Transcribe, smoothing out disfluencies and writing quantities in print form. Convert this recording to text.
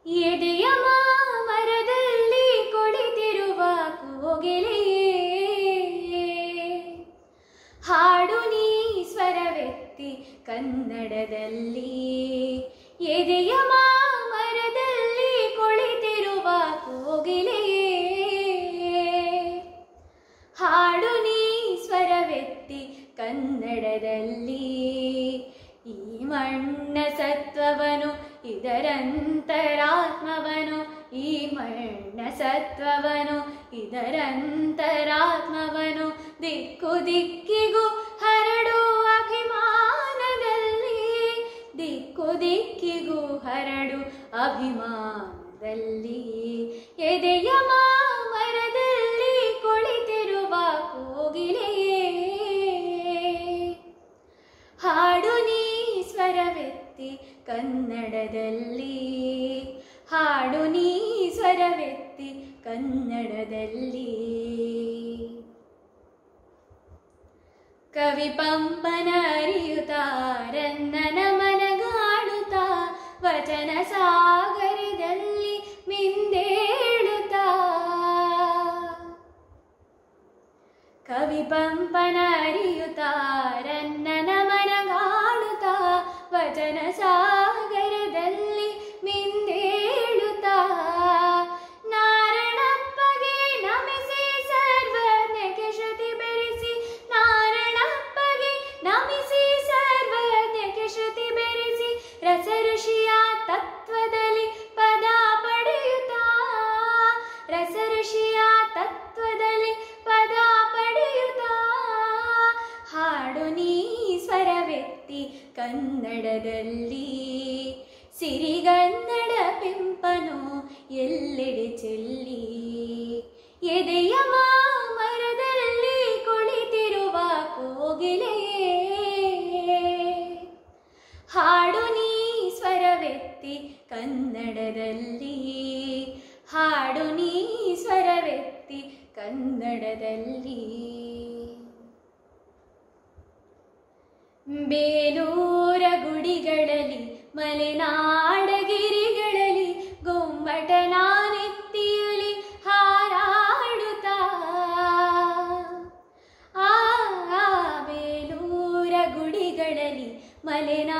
ಎದೆಯ ಮಾಮರದಲ್ಲಿ ಕುಳಿತಿರುವ ಕೋಗಿಲೆಯೇ, ಹಾಡು ನೀ ಸ್ವರವೆತ್ತಿ ಕನ್ನಡದಲ್ಲಿ. ಎದೆಯ ಮಾಮರದಲ್ಲಿ ಕುಳಿತಿರುವ ಕೋಗಿಲೆಯೇ, ಹಾಡು ನೀ ಸ್ವರವೆತ್ತಿ ಕನ್ನಡದಲ್ಲಿ. ಈ ಮಣ್ಣ ಸತ್ವವನು ಇದರಂತರಾತ್ಮವನು, ಈ ಮಣ್ಣ ಸತ್ವವನು ಇದರಂತರಾತ್ಮವನು, ದಿಕ್ಕು ದಿಕ್ಕಿಗೂ ಹರಡುವ ಅಭಿಮಾನದಲ್ಲಿ, ದಿಕ್ಕು ದಿಕ್ಕಿಗೂ ಹರಡು ಅಭಿಮಾನದಲ್ಲಿ. ಎದೆಯ ಮಾಮರದಲ್ಲಿ ಕುಳಿತಿರುವ ಕೋಗಿಲೆಯೇ, ಹಾಡು ನೀ ಸ್ವರವೆತ್ತಿ ಕನ್ನಡದಲ್ಲಿ, ಹಾಡು ನೀ ಸ್ವರವೆತ್ತಿ ಕನ್ನಡದಲ್ಲಿ. ಕವಿ ಪಂಪನ ಅರಿಯುತ್ತಾ ರನ್ನನ ಮನಗಾಡುತ್ತಾ, ವಚನ ಸಾಗರದಲ್ಲಿ ಮಿಂದೇಳುತ್ತಾ. ಕವಿ ಪಂಪನ ಅರಿಯುತ್ತಾ ರನ್ನನ ಮನಗಾಡುತ್ತಾ, ವಚನ ಸಾಗರದಲ್ಲಿ ಮಿಂದೇಳುತ್ತಾ. ನಾರಣಪ್ಪಗೆ ನಮಿಸಿ ಸರ್ವಜ್ಞಕ್ಕೆ ಶ್ರುತಿ ಬೆರೆಸಿ, ನಾರಣಪ್ಪಗೆ ನಮಿಸಿ ಸರ್ವಜ್ಞಕ್ಕೆ ಶ್ರುತಿ ಬೆರೆಸಿ, ರಸ ಋಷಿಯ ತತ್ವದಲ್ಲಿ ಪದ ಪಡೆಯುತ್ತಾ, ರಸ ಋಷಿಯ ತತ್ವದಲ್ಲಿ ಪದ ಪಡೆಯುತ್ತಾ. ಹಾಡು ನೀ ಸ್ವರವೆತ್ತಿ ಕನ್ನಡದಲ್ಲಿ, ಸಿರಿಗನ್ನಡ ಪಿಂಪನು ಎಲ್ಲೆಡೆ ಚೆಲ್ಲಿ. ಎದೆಯ ಮಾಮರದಲ್ಲಿ ಕುಳಿತಿರುವ ಕೋಗಿಲೆಯೇ, ಹಾಡು ನೀ ಸ್ವರವೆತ್ತಿ ಕನ್ನಡದಲ್ಲಿ, ಹಾಡು ನೀ ಸ್ವರವೆತ್ತಿ ಕನ್ನಡದಲ್ಲಿ. ಬೇಲೂರ ಗುಡಿಗಳಲ್ಲಿ ಮಲೆನಾಡಗಿರಿಗಳಲ್ಲಿ ಗೊಮ್ಮಟನ ನೆತ್ತಿಯಲ್ಲಿ ಹಾರಾಡುತ್ತಾ, ಆ ಬೇಲೂರ ಗುಡಿಗಳಲ್ಲಿ ಮಲೆನಾಡ